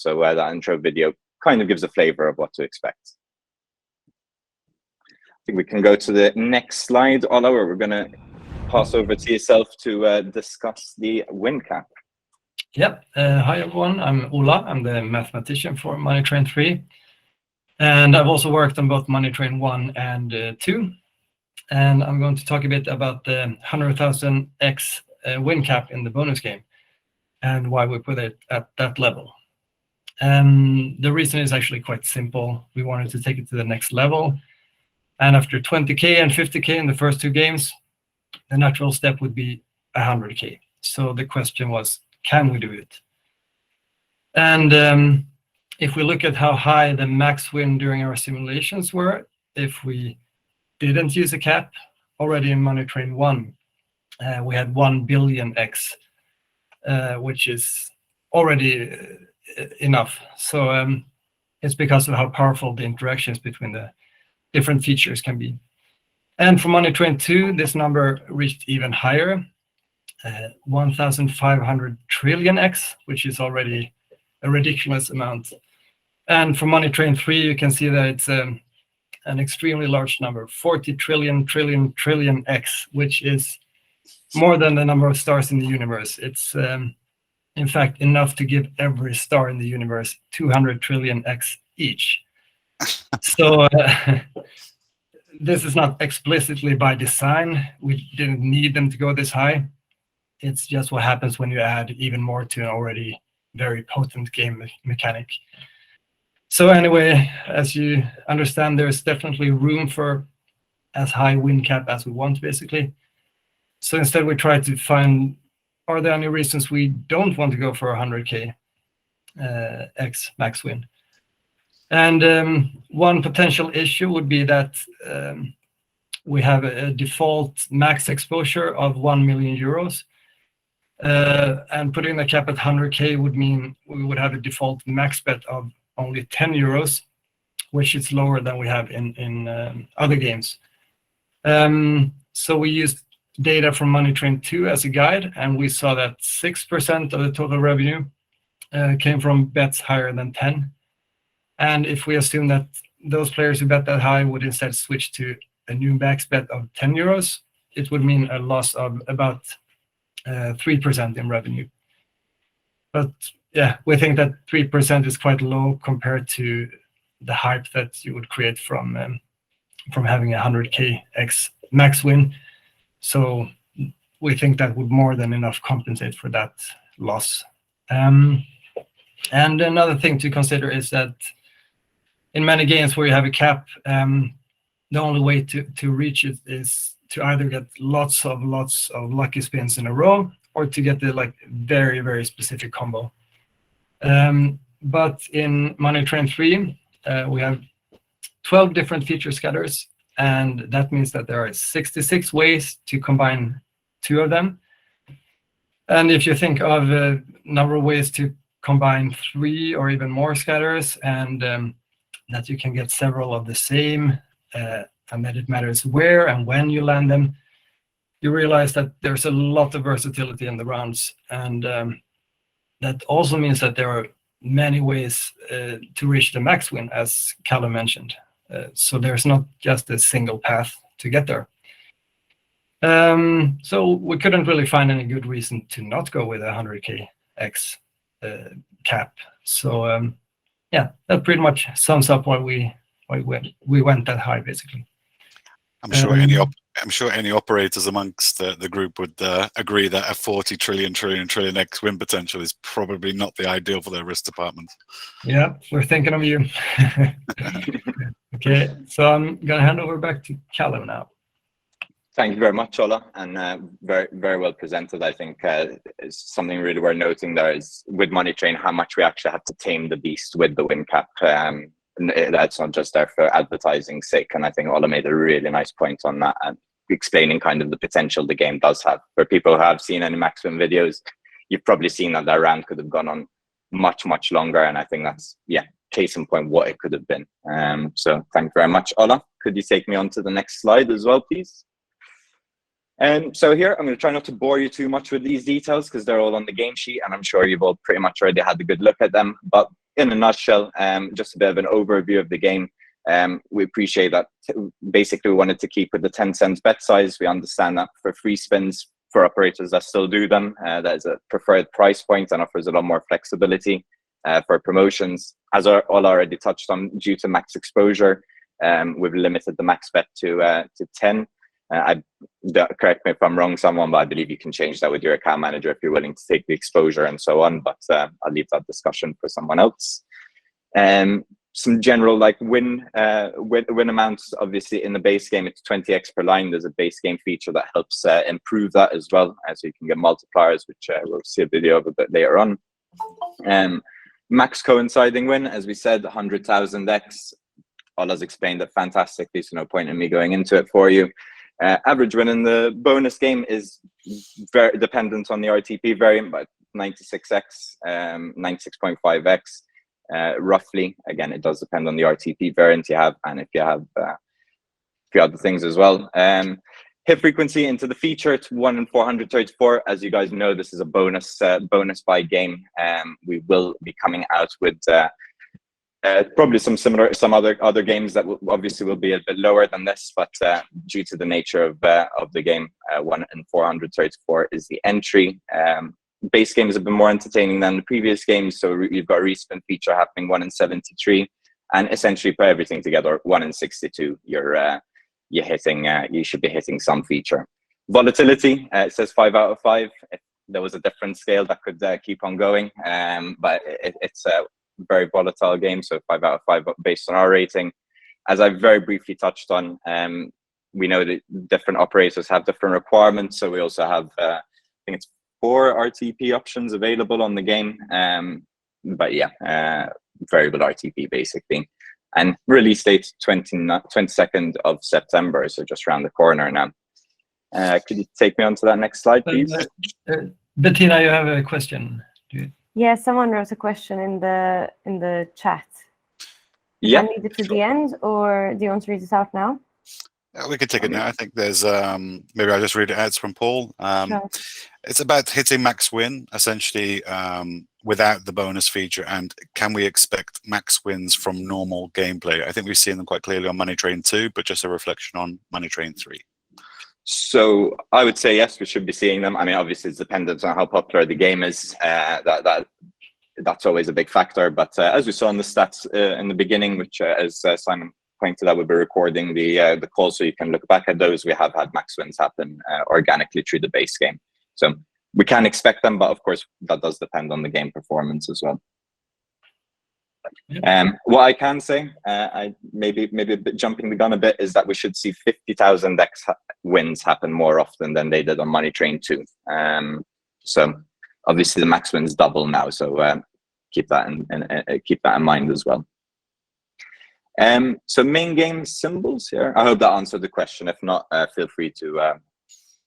So that intro video kind of gives a flavor of what to expect. I think we can go to the next slide, Ola, where we're going to pass over to yourself to discuss the win cap. Yep. Hi, everyone. I'm Ola. I'm the mathematician for Money Train 3. And I've also worked on both Money Train 1 and 2. And I'm going to talk a bit about the 100,000x win cap in the bonus game and why we put it at that level. The reason is actually quite simple. We wanted to take it to the next level. And after 20K and 50K in the first 2 games, the natural step would be 100K. So the question was, can we do it? And if we look at how high the max win during our simulations were, if we didn't use a cap, already in Money Train 1, we had 1 billion X, which is already enough. So it's because of how powerful the interactions between the different features can be. And for Money Train 2, this number reached even higher, 1,500 trillion X, which is already a ridiculous amount. And for Money Train 3, you can see that it's an extremely large number, 40 trillion X, which is more than the number of stars in the universe. It's, in fact, enough to give every star in the universe 200 trillion X each. So this is not explicitly by design. We didn't need them to go this high. It's just what happens when you add even more to an already very potent game mechanic. So anyway, as you understand, there's definitely room for as high win cap as we want, basically. So instead, we try to find, are there any reasons we don't want to go for 100K X max win? And one potential issue would be that we have a default max exposure of 1 million euros. And putting the cap at 100K would mean we would have a default max bet of only 10 euros, which is lower than we have in other games. So we used data from Money Train 2 as a guide, and we saw that 6% of the total revenue came from bets higher than 10. And if we assume that those players who bet that high would instead switch to a new max bet of 10 euros, it would mean a loss of about 3% in revenue. But yeah, we think that 3% is quite low compared to the hype that you would create from having a 100K X max win. So we think that would more than enough compensate for that loss. And another thing to consider is that in many games where you have a cap, the only way to reach it is to either get lots of lucky spins in a row or to get the very, very specific combo. But in Money Train 3, we have 12 different feature scatters, and that means that there are 66 ways to combine 2 of them. And if you think of a number of ways to combine 3 or even more scatters, and that you can get several of the same, and that it matters where and when you land them, you realize that there's a lot of versatility in the rounds. And that also means that there are many ways to reach the max win, as Callum mentioned. So there's not just a single path to get there. So we couldn't really find any good reason to not go with a 100K X cap. So yeah, that pretty much sums up why we went that high, basically. I'm sure any operators amongst the group would agree that a 40 trillion X win potential is probably not the ideal for their risk department. Yeah, we're thinking of you. Okay, so I'm gonna hand over back to Callum now. Thank you very much, Ola, and very, very well presented. I think something really worth noting there is with Money Train how much we actually have to tame the beast with the win cap. That's not just there for advertising's sake, and I think Ola made a really nice point on that and explaining kind of the potential the game does have. For people who have seen any max win videos, you've probably seen that round could have gone on much, much longer, and I think that's, yeah, case in point what it could have been. So thank you very much, Ola. Could you take me on to the next slide as well, please? So here, I'm going to try not to bore you too much with these details because they're all on the game sheet, and I'm sure you've all pretty much already had a good look at them. But in a nutshell, just a bit of an overview of the game. We appreciate that. Basically, we wanted to keep with the 10 cents bet size. We understand that for free spins, for operators that still do them, that is a preferred price point and offers a lot more flexibility for promotions. As all already touched on, due to max exposure, we've limited the max bet to 10. Correct me if I'm wrong, someone, but I believe you can change that with your account manager if you're willing to take the exposure and so on. But I'll leave that discussion for someone else. Some general like win amounts. Obviously, in the base game, it's 20x per line. There's a base game feature that helps improve that as well, so you can get multipliers, which we'll see a video of a bit later on. Max coinciding win, as we said, 100,000x. Ola's explained it fantastically, so no point in me going into it for you. Average win in the bonus game is very dependent on the RTP variant, but 96x, 96.5x. Roughly. Again, it does depend on the RTP variant you have, and if you have a few other things as well. Hit frequency into the feature, it's 1 in 434. As you guys know, this is a bonus buy game. We will be coming out with probably some other games that obviously will be a bit lower than this, but due to the nature of the game, 1 in 434 is the entry. Base games have been more entertaining than the previous games, so you've got a respin feature happening 1 in 73, and essentially put everything together 1 in 62. You're hitting. You should be hitting some feature. Volatility, it says 5 out of 5. If there was a different scale, that could keep on going, but it's a very volatile game, so 5 out of 5 based on our rating. As I very briefly touched on, we know that different operators have different requirements, so we also have I think it's 4 RTP options available on the game, but yeah, variable RTP basically. And release date 22nd of September, so just around the corner now. Could you take me on to that next slide, please? Bettina, you have a question. Yeah, someone wrote a question in the chat. Yeah. I leave it to the end, or do you want to read it out now? Yeah, we can take it now. I think there's maybe I'll just read it out. It's from Paul. Sure. It's about hitting max win, essentially, without the bonus feature. And can we expect max wins from normal gameplay? I think we've seen them quite clearly on Money Train 2, but just a reflection on Money Train 3. So I would say yes, we should be seeing them. I mean, obviously it's dependent on how popular the game is. That's always a big factor. But as we saw in the stats in the beginning, which as Simon pointed out, we'll be recording the call, so you can look back at those. We have had max wins happen organically through the base game. So we can expect them, but of course that does depend on the game performance as well. What I can say, I maybe a bit jumping the gun a bit, is that we should see 50,000x wins happen more often than they did on Money Train 2. So obviously the max wins double now, so keep that in mind as well. So main game symbols here. I hope that answered the question. If not, feel free to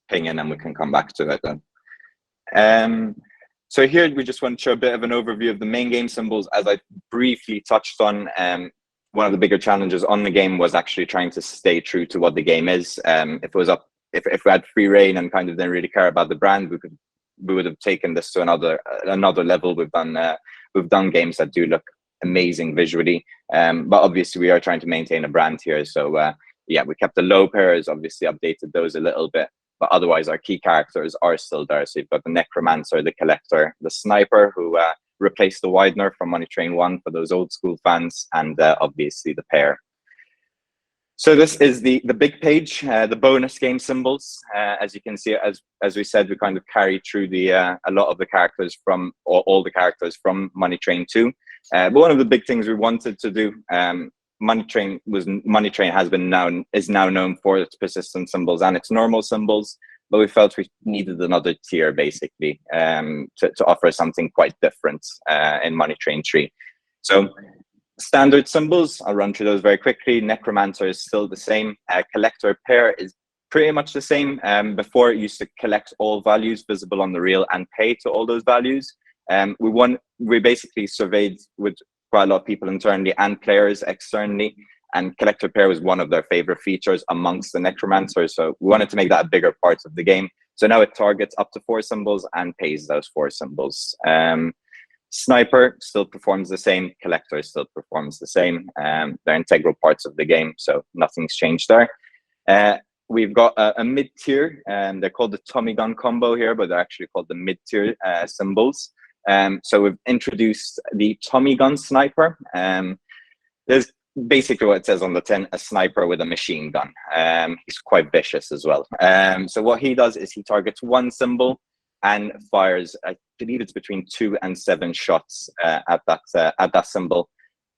ping in and we can come back to it then. So here we just want to show a bit of an overview of the main game symbols. As I briefly touched on, one of the bigger challenges on the game was actually trying to stay true to what the game is. If we had free reign and kind of didn't really care about the brand, we would have taken this to another level. We've done games that do look amazing visually, but obviously we are trying to maintain a brand here. So yeah, we kept the low pairs, obviously updated those a little bit, but otherwise our key characters are still there. So you've got the Necromancer, the Collector, the Sniper, who replaced the Widener from Money Train 1 for those old school fans, and obviously the pair. So this is the big page, the bonus game symbols. As you can see, as we said, we kind of carried through a lot of the characters from, or all the characters from Money Train 2. But one of the big things we wanted to do, Money Train is now known for its persistent symbols and its normal symbols, but we felt we needed another tier basically to offer something quite different in Money Train 3. So standard symbols, I'll run through those very quickly. Necromancer is still the same. Collector pair is pretty much the same. Before it used to collect all values visible on the reel and pay to all those values. We basically surveyed with quite a lot of people internally and players externally, and Collector pair was one of their favorite features amongst the Necromancer. So we wanted to make that a bigger part of the game. So now it targets up to 4 symbols and pays those 4 symbols. Sniper still performs the same. Collector still performs the same. They're integral parts of the game, so nothing's changed there. We've got a mid-tier, and they're called the Tommy gun combo here, but they're actually called the mid-tier symbols. So we've introduced the Tommy gun sniper. There's basically what it says on the tin, a sniper with a machine gun. He's quite vicious as well. So what he does is he targets one symbol and fires, I believe it's between 2 and 7 shots at that symbol,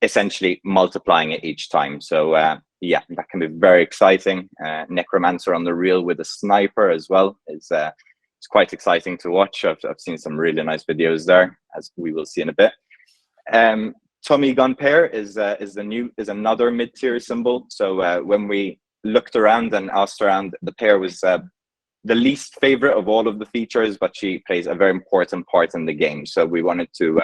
essentially multiplying it each time. So yeah, that can be very exciting. Necromancer on the reel with a sniper as well is it's quite exciting to watch. I've seen some really nice videos there, as we will see in a bit. Tommy gun pair is another mid-tier symbol. So when we looked around and asked around, the pair was the least favorite of all of the features, but she plays a very important part in the game. So we wanted to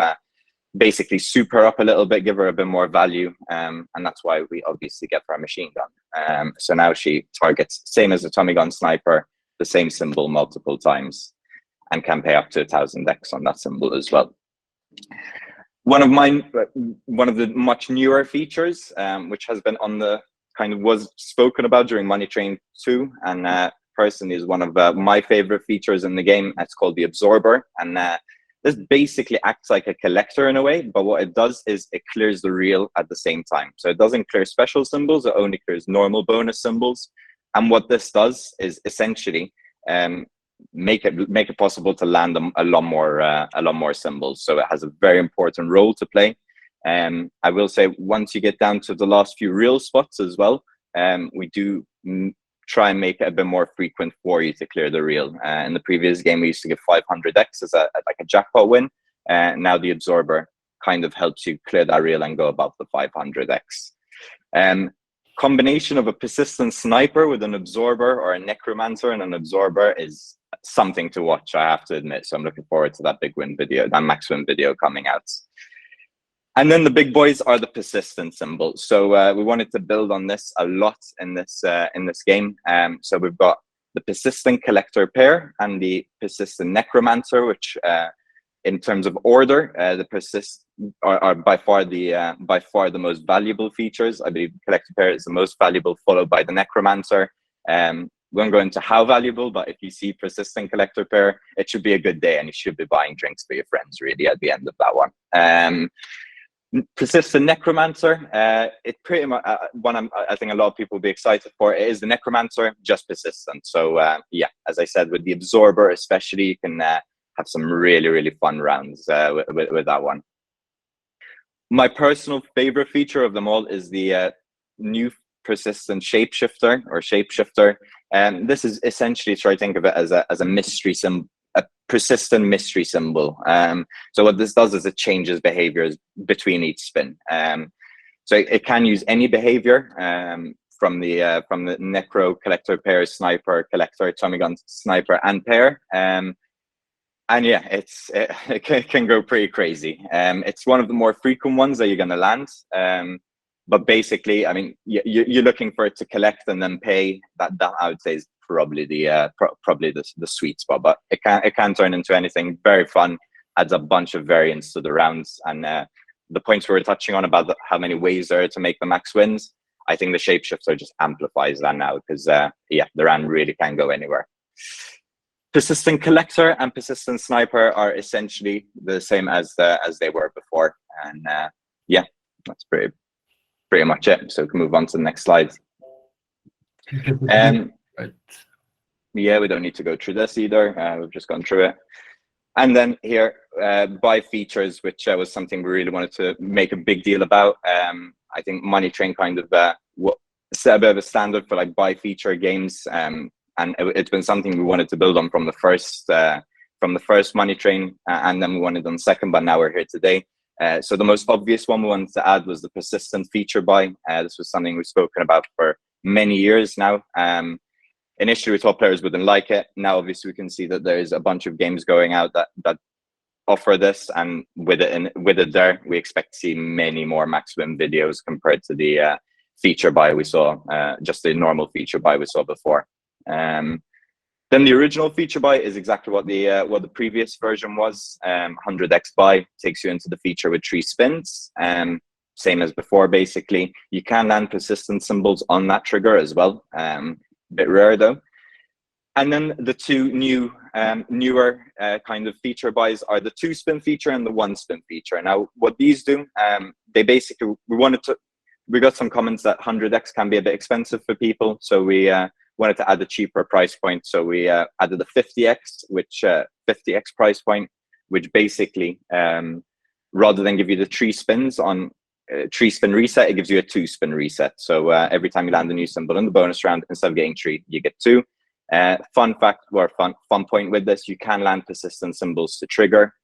basically soup her up a little bit, give her a bit more value, and that's why we obviously get her a machine gun. So now she targets, same as a Tommy gun sniper, the same symbol multiple times, and can pay up to 1,000 X on that symbol as well. One of the much newer features, which has been on the was spoken about during Money Train 2, and personally is one of my favorite features in the game. It's called the Absorber, and this basically acts like a collector in a way, but what it does is it clears the reel at the same time. So it doesn't clear special symbols, it only clears normal bonus symbols. And what this does is essentially make it possible to land a lot more symbols. So it has a very important role to play. I will say, once you get down to the last few reel spots as well, we do try and make it a bit more frequent for you to clear the reel. In the previous game, we used to give 500x as like a jackpot win. Now the Absorber kind of helps you clear that reel and go above the 500x. Combination of a persistent sniper with an Absorber, or a Necromancer and an Absorber, is something to watch, I have to admit. So I'm looking forward to that big win video, that max win video coming out. And then the big boys are the persistent symbols. So we wanted to build on this a lot in this game. So we've got the persistent collector pair and the persistent necromancer, which in terms of order, the persist are by far the most valuable features. I believe the collector pair is the most valuable, followed by the necromancer. We won't go into how valuable, but if you see persistent collector pair, it should be a good day, and you should be buying drinks for your friends really at the end of that one. Persistent necromancer, it pretty much I think a lot of people will be excited for. It is the necromancer, just persistent. So yeah, as I said, with the Absorber especially, you can have some really fun rounds with that one. My personal favorite feature of them all is the new persistent shapeshifter, or shapeshifter. And this is essentially, try to think of it as a mystery symbol, a persistent mystery symbol. So what this does is it changes behaviors between each spin. So it can use any behavior from the necro, collector, pair, sniper, collector, Tommy gun, sniper, and pair. And yeah, it can go pretty crazy. It's one of the more frequent ones that you're going to land. But basically, I mean, you're looking for it to collect and then pay. That I would say is probably the sweet spot. But it can turn into anything. Very fun. Adds a bunch of variance to the rounds. And the points we were touching on about how many ways there are to make the max wins, I think the shapeshifter just amplifies that now, because yeah, the round really can go anywhere. Persistent collector and persistent sniper are essentially the same as they were before. And yeah, that's pretty much it. So we can move on to the next slide. Right. Yeah, we don't need to go through this either. We've just gone through it. And then here, buy features, which was something we really wanted to make a big deal about. I think Money Train kind of set a bit of a standard for like buy feature games, and it's been something we wanted to build on from the first Money Train, and then we wanted on second, but now we're here today. So the most obvious one we wanted to add was the persistent feature buy. This was something we've spoken about for many years now. Initially, we thought players wouldn't like it. Now, obviously, we can see that there's a bunch of games going out that offer this, and with it there, we expect to see many more max win videos compared to the feature buy we saw, just the normal feature buy we saw before. Then the original feature buy is exactly what the previous version was. 100x buy takes you into the feature with 3 spins. Same as before, basically. You can land persistent symbols on that trigger as well. A bit rare though. And then the two newer kind of feature buys are the 2 spin feature and the 1 spin feature. Now, what these do, they basically, we got some comments that 100x can be a bit expensive for people, so we wanted to add a cheaper price point. So we added the 50x, 50x price point, which basically, rather than give you the 3 spins on 3 spin reset, it gives you a 2 spin reset. So every time you land a new symbol in the bonus round, instead of getting 3, you get 2. Fun fact or fun point with this, you can land persistent symbols to trigger,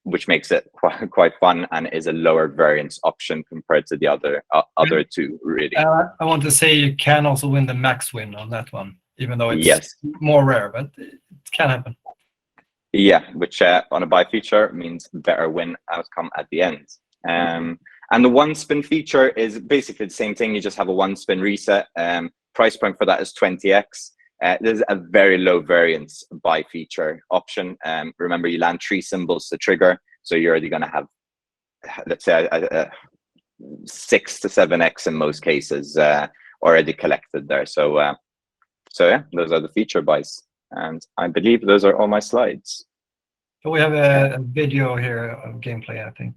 which makes it quite fun and is a lower variance option compared to the other two, really. I want to say you can also win the max win on that one, even though it's more rare, but it can happen. Yeah, which on a buy feature means better win outcome at the end. And the 1 spin feature is basically the same thing. You just have a 1 spin reset. Price point for that is 20x. There's a very low variance buy feature option. Remember, you land 3 symbols to trigger, so you're already going to have, let's say, 6 to 7x in most cases already collected there. So yeah, those are the feature buys, and I believe those are all my slides. So we have a video here of gameplay, I think.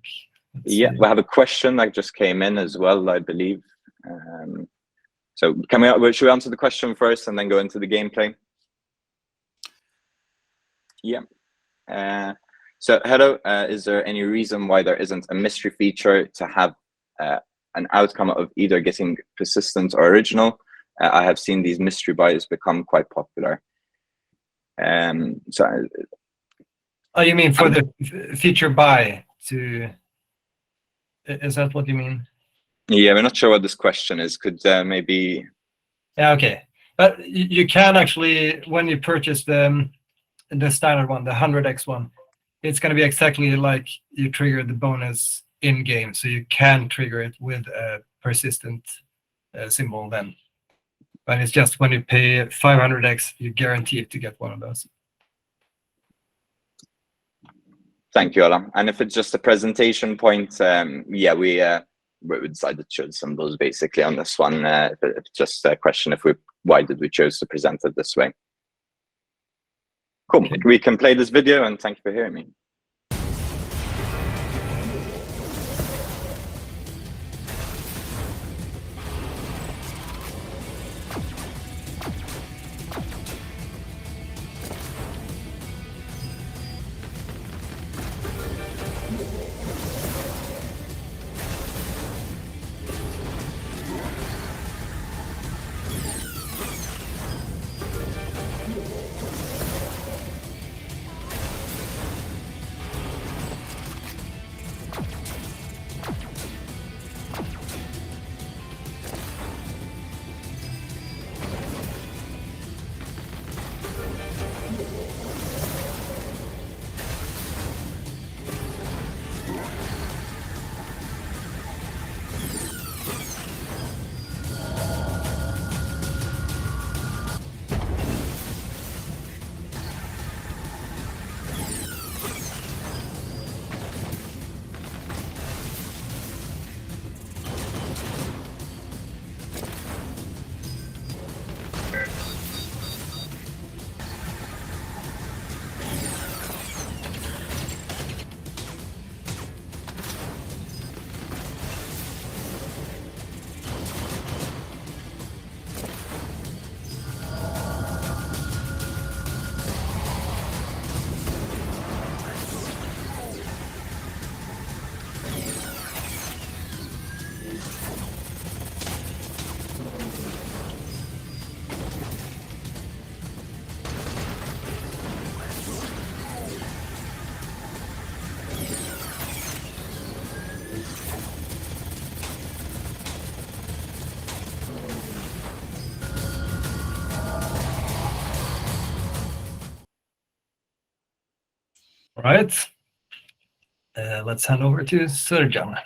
Yeah, we have a question that just came in as well, I believe. So should we answer the question first and then go into the gameplay? Yeah. So hello, is there any reason why there isn't a mystery feature to have an outcome of either getting persistent or original? I have seen these mystery buys become quite popular. So. Oh, you mean for the feature buy to? Is that what you mean? Yeah, we're not sure what this question is. Could maybe... Yeah, okay. But you can actually, when you purchase the standard one, the 100x one, it's going to be exactly like you trigger the bonus in-game. So you can trigger it with a persistent symbol then. But it's just when you pay 500x, you guarantee to get one of those. Thank you, Ola. And if it's just a presentation point, yeah, we decided to choose symbols basically on this one. It's just a question of why did we choose to present it this way. Cool. Okay. We can play this video, and thank you for hearing me. All right. Let's hand over to Srdjan.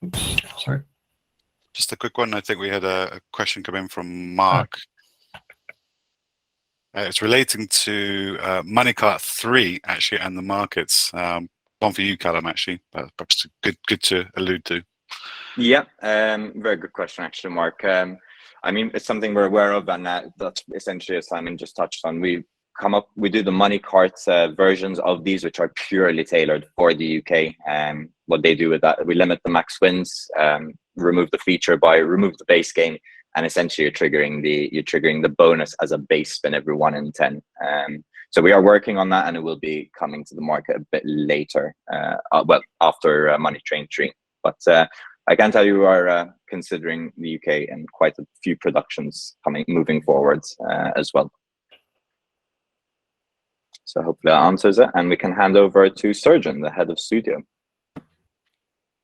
Oops, sorry. Just a quick one. I think we had a question come in from Mark. It's relating to Money Cart 3, actually, and the markets. One for you, Callum, actually, but perhaps good to allude to. Yeah, very good question, actually, Mark. I mean, it's something we're aware of, and that's essentially, as Simon just touched on, we do the money carts versions of these, which are purely tailored for the UK. What they do with that, we limit the max wins, remove the base game, and essentially you're triggering the bonus as a base spin every 1 in 10. So we are working on that, and it will be coming to the market a bit later, well, after Money Train 3. But I can tell you we are considering the UK and quite a few productions moving forwards as well. So hopefully that answers it, and we can hand over to Sergeant, the head of studio.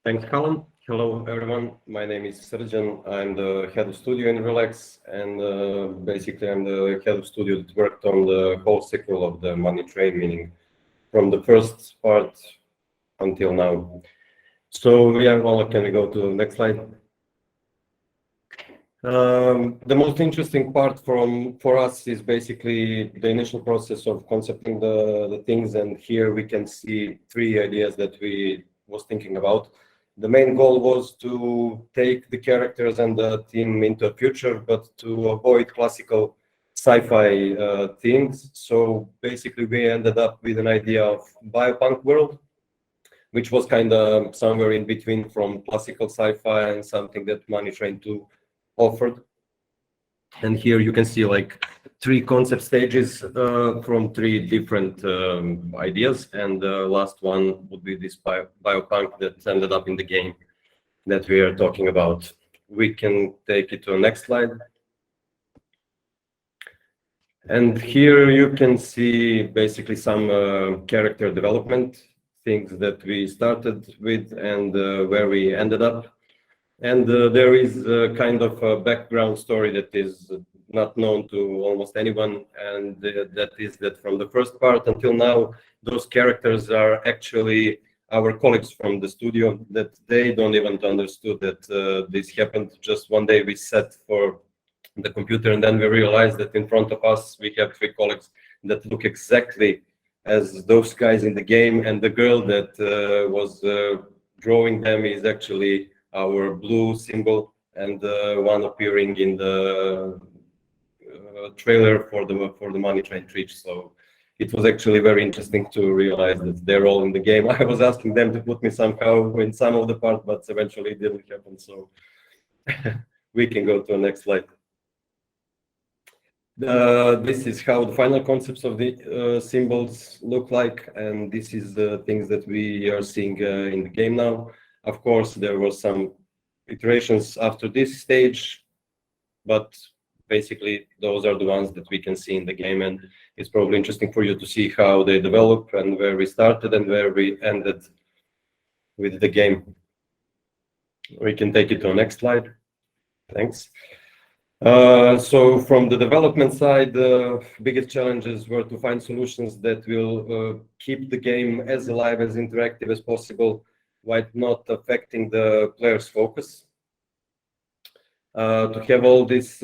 Thanks, Callum. Hello, everyone. My name is Sergeant. I'm the head of studio in Relax, and basically I'm the head of studio that worked on the whole cycle of the Money Train, meaning from the first part until now. So yeah, well, can we go to the next slide? The most interesting part for us is basically the initial process of concepting the things, and here we can see 3 ideas that we was thinking about. The main goal was to take the characters and the theme into a future, but to avoid classical sci-fi themes. So basically we ended up with an idea of biopunk world, which was kind of somewhere in between from classical sci-fi and something that Money Train 2 offered. And here you can see like 3 concept stages from 3 different ideas, and the last one would be this biopunk that ended up in the game that we are talking about. We can take it to the next slide. And here you can see basically some character development, things that we started with and where we ended up. And there is kind of a background story that is not known to almost anyone, and that is that from the first part until now, those characters are actually our colleagues from the studio, that they don't even understood that this happened. Just one day we sat for the computer, and then we realized that in front of us we have 3 colleagues that look exactly as those guys in the game, and the girl that was drawing them is actually our blue symbol, and one appearing in the trailer for the Money Train 3. So it was actually very interesting to realize that they're all in the game. I was asking them to put me somehow in some of the part, but eventually it didn't happen. So we can go to the next slide. This is how the final concepts of the symbols look like, and this is the things that we are seeing in the game now. Of course, there were some iterations after this stage, but basically those are the ones that we can see in the game, and it's probably interesting for you to see how they develop and where we started and where we ended with the game. We can take it to the next slide. Thanks. So from the development side, the biggest challenges were to find solutions that will keep the game as alive, as interactive as possible, while not affecting the player's focus. To have all these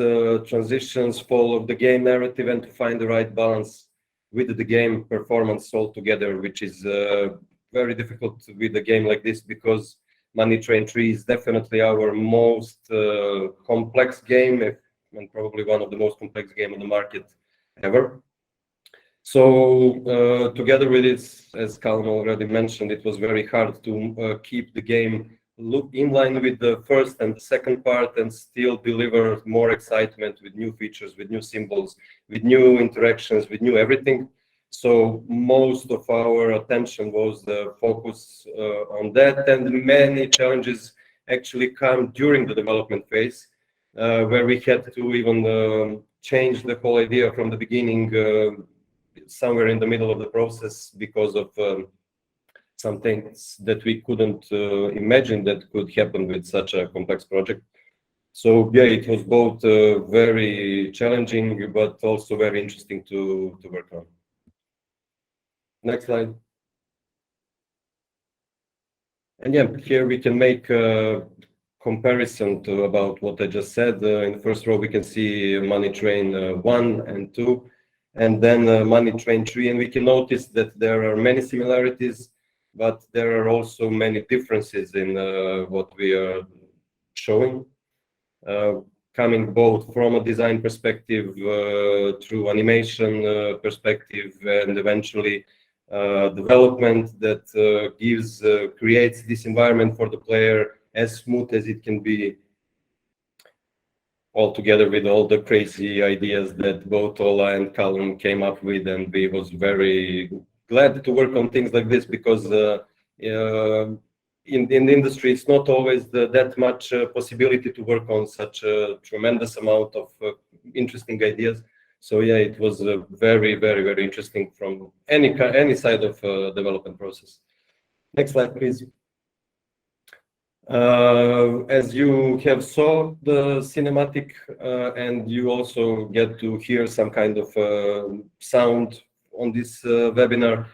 transitions follow the game narrative, and to find the right balance with the game performance altogether, which is very difficult with a game like this, because Money Train 3 is definitely our most complex game, and probably one of the most complex games on the market ever. So together with this, as Callum already mentioned, it was very hard to keep the game in line with the first and the second part, and still deliver more excitement with new features, with new symbols, with new interactions, with new everything. So most of our attention was the focus on that, and many challenges actually come during the development phase, where we had to even change the whole idea from the beginning, somewhere in the middle of the process, because of some things that we couldn't imagine that could happen with such a complex project. So yeah, it was both very challenging, but also very interesting to work on. Next slide. And yeah, here we can make a comparison to about what I just said. In the first row, we can see Money Train 1 and 2. and then Money Train 3. And we can notice that there are many similarities, but there are also many differences in what we are showing, coming both from a design perspective, through animation perspective, and eventually development that creates this environment for the player as smooth as it can be, all together with all the crazy ideas that both Ola and Callum came up with. And we was very glad to work on things like this, because in the industry, it's not always that much possibility to work on such a tremendous amount of interesting ideas. So yeah, it was very, very, very interesting from any side of development process. Next slide, please. As you have saw the cinematic, and you also get to hear some kind of sound on this webinar.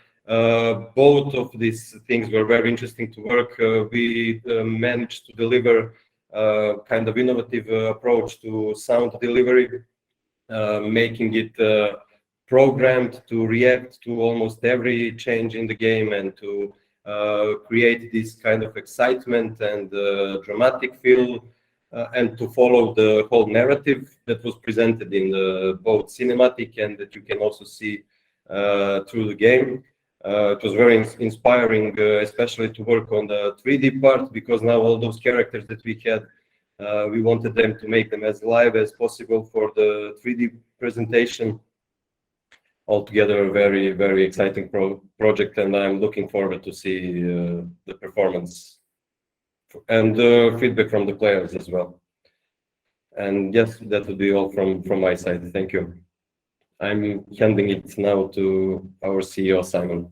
Both of these things were very interesting to work. We managed to deliver kind of innovative approach to sound delivery, making it programmed to react to almost every change in the game, and to create this kind of excitement and dramatic feel, and to follow the whole narrative that was presented in both cinematic and that you can also see through the game. It was very inspiring, especially to work on the 3D part, because now all those characters that we had, we wanted them to make them as live as possible for the 3D presentation. Altogether, a very, very exciting project, and I'm looking forward to see the performance and feedback from the players as well. And yes, that would be all from my side. Thank you. I'm handing it now to our CEO, Simon.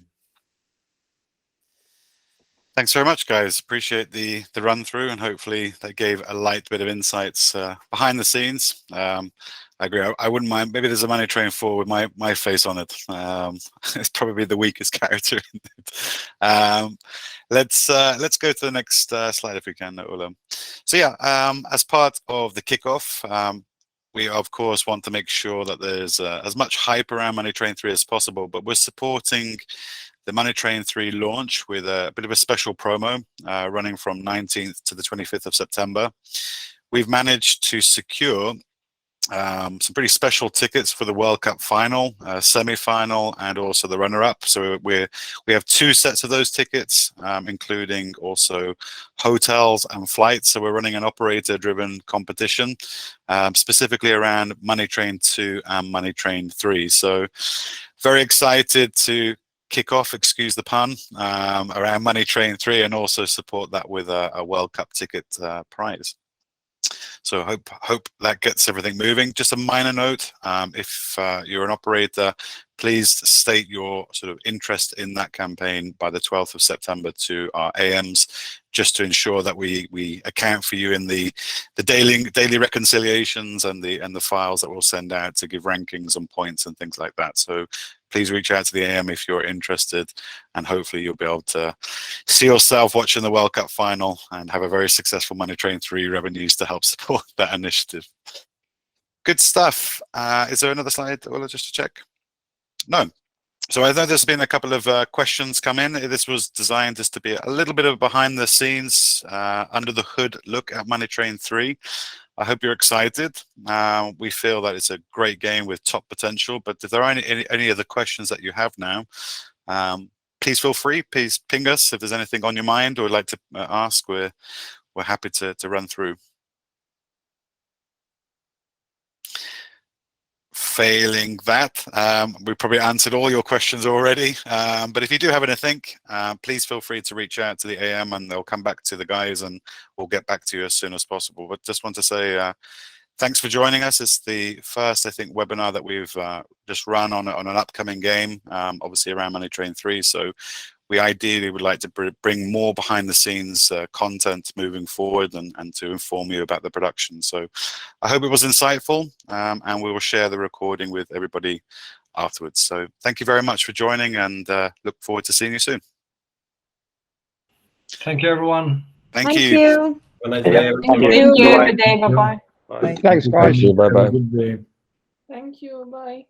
Thanks very much, guys. Appreciate the run through, and hopefully that gave a light bit of insights behind the scenes. I agree. I wouldn't mind. Maybe there's a Money Train 4 with my face on it. It's probably the weakest character in it. Let's go to the next slide if we can, Ola. So yeah, as part of the kickoff, we of course want to make sure that there's as much hype around Money Train 3 as possible, but we're supporting the Money Train 3 launch with a bit of a special promo running from 19th to the 25th of September. We've managed to secure some pretty special tickets for the World Cup final, semi-final, and also the runner-up. So we have 2 sets of those tickets, including also hotels and flights. So we're running an operator-driven competition, specifically around Money Train 2 and Money Train 3. So very excited to kick off, excuse the pun, around Money Train 3, and also support that with a World Cup ticket prize. So hope that gets everything moving. Just a minor note, if you're an operator, please state your sort of interest in that campaign by the 12th of September to our AMs, just to ensure that we account for you in the daily reconciliations and the files that we'll send out to give rankings and points and things like that. So please reach out to the AM if you're interested, and hopefully you'll be able to see yourself watching the World Cup final and have a very successful Money Train 3 revenues to help support that initiative. Good stuff. Is there another slide, Ola, just to check? No. So I know there's been a couple of questions come in. This was designed just to be a little bit of behind the scenes, under the hood look at Money Train 3. I hope you're excited. We feel that it's a great game with top potential, but if there are any other questions that you have now, please feel free. Please ping us if there's anything on your mind or would like to ask. We're happy to run through. Failing that, we probably answered all your questions already, but if you do have anything, please feel free to reach out to the AM and they'll come back to the guys and we'll get back to you as soon as possible. But just want to say thanks for joining us. It's the first, I think, webinar that we've just run on an upcoming game, obviously around Money Train 3. So we ideally would like to bring more behind the scenes content moving forward and to inform you about the production. So I hope it was insightful, and we will share the recording with everybody afterwards. So thank you very much for joining, and look forward to seeing you soon. Thank you, everyone. Thank you. Have a nice day, everyone. Thank you. Have a good day. Bye-bye. Bye. Thanks, guys. Bye bye. Good day. Thank you. Bye.